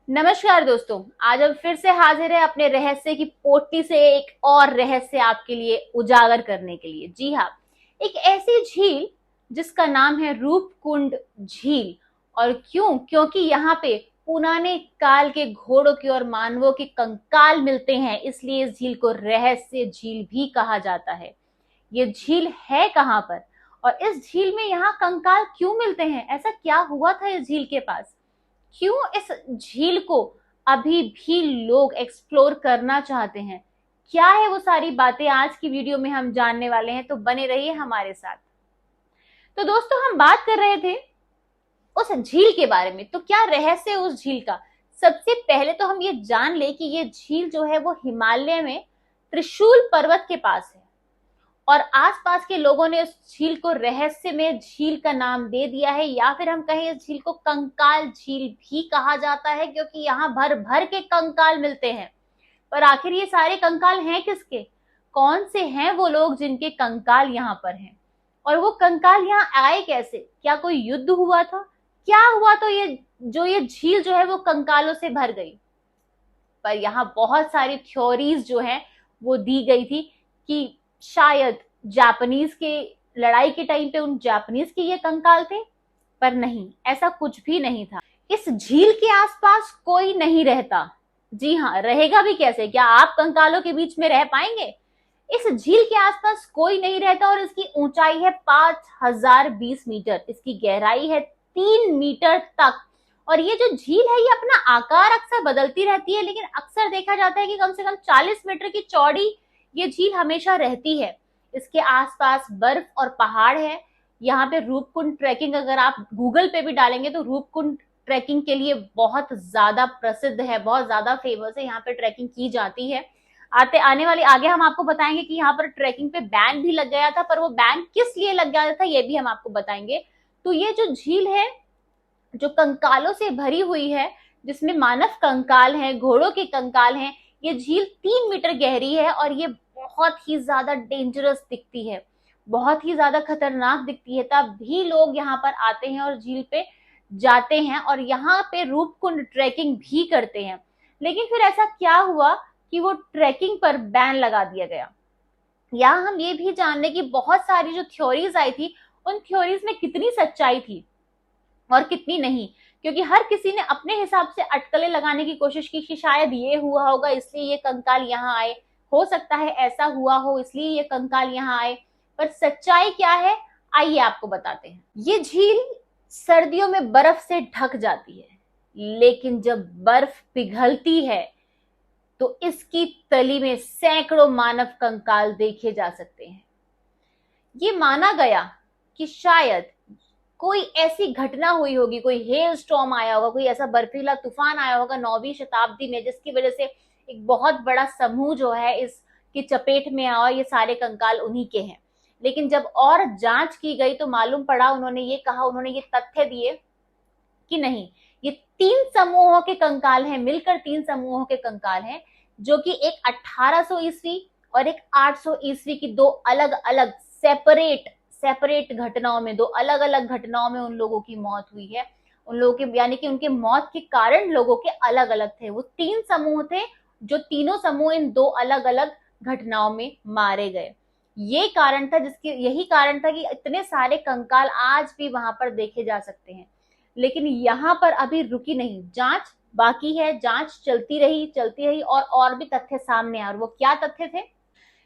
नमस्कार दोस्तों, आज हम फिर से हाजिर है अपने रहस्य की पोटली से एक और रहस्य आपके लिए उजागर करने के लिए। जी हाँ, एक ऐसी झील जिसका नाम है रूपकुंड झील। और क्योंकि यहाँ पे पुराने काल के घोड़ों के और मानवों के कंकाल मिलते हैं, इसलिए इस झील को रहस्य झील भी कहा जाता है। ये झील है कहाँ पर और इस झील में यहाँ कंकाल क्यों मिलते हैं? ऐसा क्या हुआ था इस झील के पास? क्यों इस झील को अभी भी लोग एक्सप्लोर करना चाहते हैं? क्या है वो सारी बातें आज की वीडियो में हम जानने वाले हैं, तो बने रहिए हमारे साथ। तो दोस्तों, हम बात कर रहे थे उस झील के बारे में। तो क्या रहस्य है उस झील का? सबसे पहले तो हम ये जान ले कि ये झील जो है वो हिमालय में त्रिशूल पर्वत के पास है और आसपास के लोगों ने उस झील को रहस्य में झील का नाम दे दिया है, या फिर हम कहें इस झील को कंकाल झील भी कहा जाता है, क्योंकि यहाँ भर भर के कंकाल मिलते हैं। पर आखिर ये सारे कंकाल हैं किसके? कौन से हैं वो लोग जिनके कंकाल यहाँ पर हैं? और वो कंकाल यहाँ आए कैसे? क्या कोई युद्ध हुआ था? क्या हुआ तो ये झील जो है वो कंकालों से भर गई? पर यहाँ बहुत सारी थ्योरीज जो हैं वो दी गई थी कि शायद जापानीज के लड़ाई के टाइम पे उन जापानीज के ये कंकाल थे। पर नहीं, ऐसा कुछ भी नहीं था। इस झील के आसपास कोई नहीं रहता। जी हाँ, रहेगा भी कैसे? क्या आप कंकालों के बीच में रह पाएंगे? इस झील के आसपास कोई नहीं रहता और इसकी ऊंचाई है 5020 मीटर, इसकी गहराई है 3 मीटर तक। और ये जो झील है ये अपना आकार अक्सर बदलती रहती है, लेकिन अक्सर देखा जाता है कि कम से कम 40 मीटर की चौड़ी ये झील हमेशा रहती है। इसके आसपास बर्फ और पहाड़ है। यहाँ पे रूपकुंड ट्रैकिंग अगर आप गूगल पे भी डालेंगे तो रूपकुंड ट्रैकिंग के लिए बहुत ज्यादा प्रसिद्ध है, बहुत ज्यादा फेमस है। यहाँ पे ट्रैकिंग की जाती है। आने वाले आगे हम आपको बताएंगे कि यहाँ पर ट्रैकिंग पे बैन भी लग गया था, पर वो बैन किस लिए लग गया था ये भी हम आपको बताएंगे। तो ये जो झील है जो कंकालों से भरी हुई है, जिसमें मानव कंकाल हैं, घोड़ों के कंकाल हैं, ये झील 3 मीटर गहरी है और ये बहुत ही ज्यादा डेंजरस दिखती है, बहुत ही ज्यादा खतरनाक दिखती है। तब भी लोग यहाँ पर आते हैं और झील पे जाते हैं और यहाँ पे रूपकुंड ट्रैकिंग भी करते हैं। लेकिन फिर ऐसा क्या हुआ कि वो ट्रैकिंग पर बैन लगा दिया गया? यहाँ हम ये भी जान लें कि बहुत सारी जो थ्योरीज आई थी, उन थ्योरीज में कितनी सच्चाई थी और कितनी नहीं। क्योंकि हर किसी ने अपने हिसाब से अटकलें लगाने की कोशिश की कि शायद ये हुआ होगा इसलिए ये कंकाल यहाँ आए, हो सकता है ऐसा हुआ हो इसलिए ये कंकाल यहाँ आए। पर सच्चाई क्या है, आइए आपको बताते हैं। ये झील सर्दियों में बर्फ से ढक जाती है, लेकिन जब बर्फ पिघलती है तो इसकी तली में सैकड़ों मानव कंकाल देखे जा सकते हैं। ये माना गया कि शायद कोई ऐसी घटना हुई होगी, कोई हेल स्टॉर्म आया होगा, कोई ऐसा बर्फीला तूफान आया होगा 9वीं शताब्दी में, जिसकी वजह से एक बहुत बड़ा समूह जो है इसकी चपेट में आया और ये सारे कंकाल उन्हीं के हैं। लेकिन जब और जांच की गई तो मालूम पड़ा, उन्होंने ये तथ्य दिए कि नहीं, ये 3 समूहों के कंकाल हैं, मिलकर 3 समूहों के कंकाल हैं, जो कि एक 1800 ईस्वी और एक 800 ईस्वी की दो अलग अलग सेपरेट घटनाओं में, दो अलग अलग घटनाओं में उन लोगों की मौत हुई है। उन लोगों के यानी कि उनके मौत के कारण लोगों के अलग अलग थे। वो 3 समूह थे, जो तीनों समूह इन दो अलग अलग घटनाओं में मारे गए। यही कारण था कि इतने सारे कंकाल आज भी वहां पर देखे जा सकते हैं। लेकिन यहाँ पर अभी रुकी नहीं, जांच बाकी है, जांच चलती रही और भी तथ्य सामने आए। और वो क्या तथ्य थे?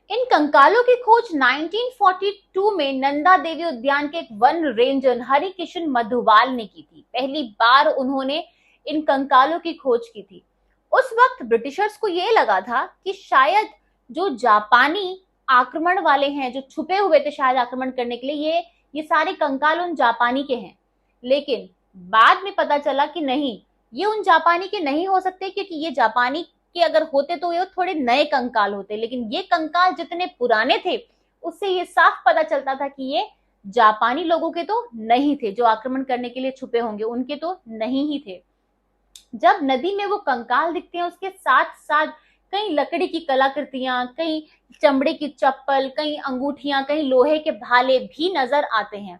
इन कंकालों की खोज 1942 में नंदा देवी उद्यान के एक वन रेंजर हरिकिशन मधुवाल ने की थी। पहली बार उन्होंने इन कंकालों की खोज की थी। उस वक्त ब्रिटिशर्स को यह लगा था कि शायद जो जापानी आक्रमण वाले हैं, जो छुपे हुए थे शायद आक्रमण करने के लिए, ये सारे कंकाल उन जापानी के हैं। लेकिन बाद में पता चला कि नहीं, ये उन जापानी के नहीं हो सकते, क्योंकि ये जापानी के अगर होते तो ये थोड़े नए कंकाल होते। लेकिन ये कंकाल जितने पुराने थे, उससे ये साफ पता चलता था कि ये जापानी लोगों के तो नहीं थे, जो आक्रमण करने के लिए छुपे होंगे उनके तो नहीं ही थे। जब नदी में वो कंकाल दिखते हैं, उसके साथ साथ कई लकड़ी की कलाकृतियां, कई चमड़े की चप्पल, कई अंगूठियां, कई लोहे के भाले भी नजर आते हैं।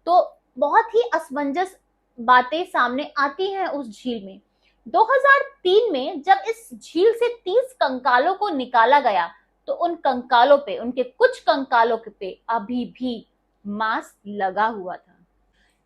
तो बहुत ही असमंजस बातें सामने आती हैं उस झील में, 2003 में जब इस झील से 30 कंकालों को निकाला गया तो उन कंकालों पे, उनके कुछ कंकालों पे अभी भी मांस लगा हुआ था।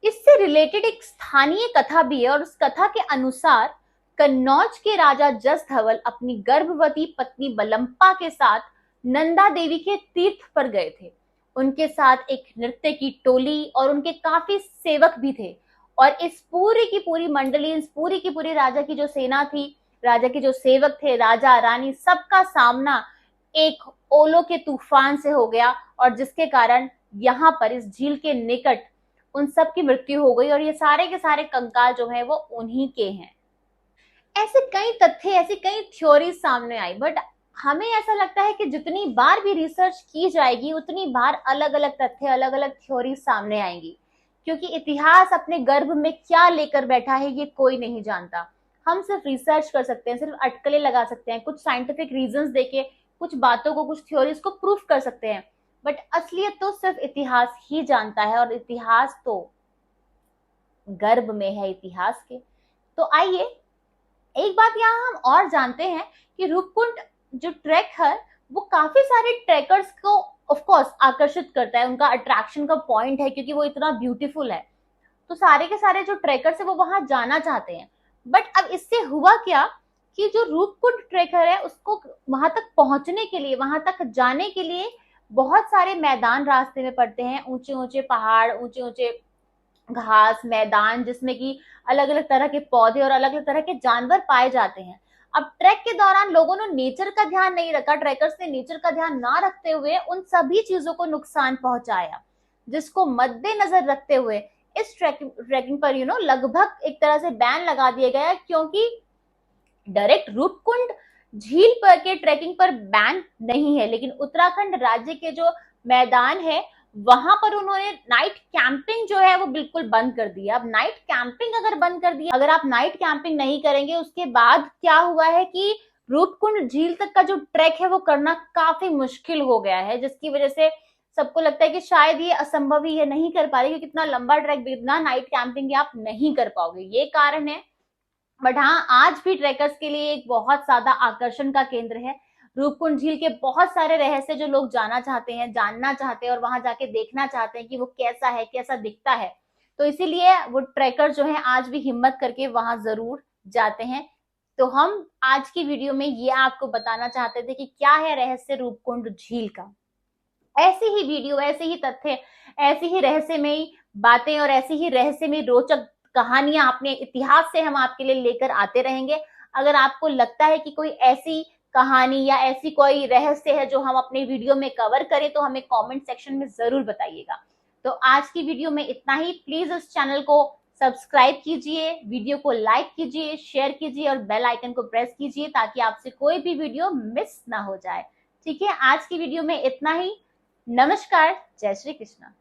इससे रिलेटेड एक स्थानीय कथा भी है और उस कथा के अनुसार कन्नौज के राजा जस धवल अपनी गर्भवती पत्नी बलम्पा के साथ नंदा देवी के तीर्थ पर गए थे। उनके साथ एक नृत्य की टोली और उनके काफी सेवक भी थे और इस पूरी की पूरी मंडली, इस पूरी की पूरी राजा की जो सेना थी, राजा के जो सेवक थे, राजा रानी, सबका सामना एक ओलों के तूफान से हो गया और जिसके कारण यहाँ पर इस झील के निकट उन सब की मृत्यु हो गई और ये सारे के सारे कंकाल जो है वो उन्हीं के हैं। ऐसे कई तथ्य, ऐसी कई थ्योरीज सामने आई, बट हमें ऐसा लगता है कि जितनी बार भी रिसर्च की जाएगी उतनी बार अलग अलग तथ्य, अलग अलग थ्योरीज सामने आएंगी, क्योंकि इतिहास अपने गर्भ में क्या लेकर बैठा है ये कोई नहीं जानता। हम सिर्फ रिसर्च कर सकते हैं, सिर्फ अटकलें लगा सकते हैं, कुछ साइंटिफिक रीजंस देके कुछ बातों को, कुछ थ्योरीज को प्रूफ कर सकते हैं, बट असलियत तो सिर्फ इतिहास ही जानता है और इतिहास तो गर्भ में है इतिहास के। तो आइए एक बात यहाँ हम और जानते हैं कि रूपकुंड जो ट्रैक है वो काफी सारे ट्रैकर्स को ऑफ कोर्स आकर्षित करता है, उनका अट्रैक्शन का पॉइंट है क्योंकि वो इतना ब्यूटीफुल है। तो सारे के सारे जो ट्रैकर्स है वो वहां जाना चाहते हैं, बट अब इससे हुआ क्या कि जो रूपकुंड ट्रैकर है उसको वहां तक पहुंचने के लिए, वहां तक जाने के लिए बहुत सारे मैदान रास्ते में पड़ते हैं, ऊंचे ऊंचे पहाड़, ऊंचे ऊंचे घास मैदान, जिसमें कि अलग अलग तरह के पौधे और अलग अलग तरह के जानवर पाए जाते हैं। अब ट्रैक के दौरान लोगों ने नेचर का ध्यान नहीं रखा, ट्रैकर्स ने नेचर का ध्यान ना रखते हुए उन सभी चीजों को नुकसान पहुंचाया, जिसको मद्देनजर रखते हुए इस ट्रैकिंग पर लगभग एक तरह से बैन लगा दिया गया, क्योंकि डायरेक्ट रूपकुंड झील पर के ट्रैकिंग पर बैन नहीं है, लेकिन उत्तराखंड राज्य के जो मैदान है वहां पर उन्होंने नाइट कैंपिंग जो है वो बिल्कुल बंद कर दिया। अब नाइट कैंपिंग अगर बंद कर दिया, अगर आप नाइट कैंपिंग नहीं करेंगे, उसके बाद क्या हुआ है कि रूपकुंड झील तक का जो ट्रैक है वो करना काफी मुश्किल हो गया है, जिसकी वजह से सबको लगता है कि शायद ये असंभव ही है, नहीं कर पा रहे, क्योंकि इतना लंबा ट्रैक बिना नाइट कैंपिंग आप नहीं कर पाओगे, ये कारण है। बट हाँ, आज भी ट्रैकर्स के लिए एक बहुत ज्यादा आकर्षण का केंद्र है रूपकुंड झील के बहुत सारे रहस्य जो लोग जाना चाहते हैं, जानना चाहते हैं और वहां जाके देखना चाहते हैं कि वो कैसा है, कैसा दिखता है। तो इसीलिए वो ट्रैकर जो है आज भी हिम्मत करके वहां जरूर जाते हैं। तो हम आज की वीडियो में ये आपको बताना चाहते थे कि क्या है रहस्य रूपकुंड झील का। ऐसी ही वीडियो, ऐसे ही तथ्य, ऐसी ही रहस्यमयी बातें और ऐसी ही रहस्यमयी रोचक कहानियां अपने इतिहास से हम आपके लिए लेकर आते रहेंगे। अगर आपको लगता है कि कोई ऐसी कहानी या ऐसी कोई रहस्य है जो हम अपने वीडियो में कवर करें तो हमें कमेंट सेक्शन में जरूर बताइएगा। तो आज की वीडियो में इतना ही। प्लीज इस चैनल को सब्सक्राइब कीजिए, वीडियो को लाइक कीजिए, शेयर कीजिए और बेल आइकन को प्रेस कीजिए ताकि आपसे कोई भी वीडियो मिस ना हो जाए। ठीक है, आज की वीडियो में इतना ही। नमस्कार, जय श्री कृष्णा।